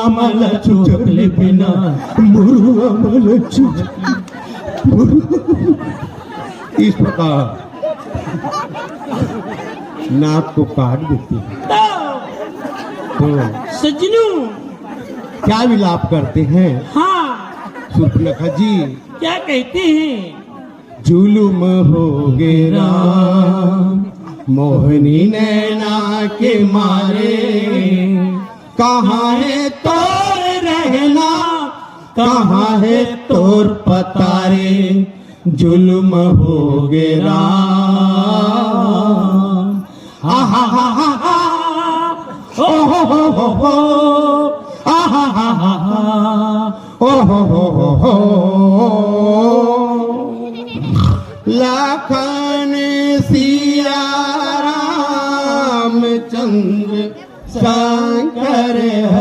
आम्हाला चोखले बिना मुरू आम्हाला इस प्रकार नाक को काट देती है। तो सजनू क्या विलाप करते हैं? हाँ सुर्पनखा जी क्या कहते हैं? जुलुम हो गे राम मोहनी नैना के मारे, कहाँ है तोर रहना, कहाँ है तोर पतारे, जुलुम हो गे राम। आहा हा हा हा ओ हो आहा हा हा ओ हो लखन सिया रामचंद्र सा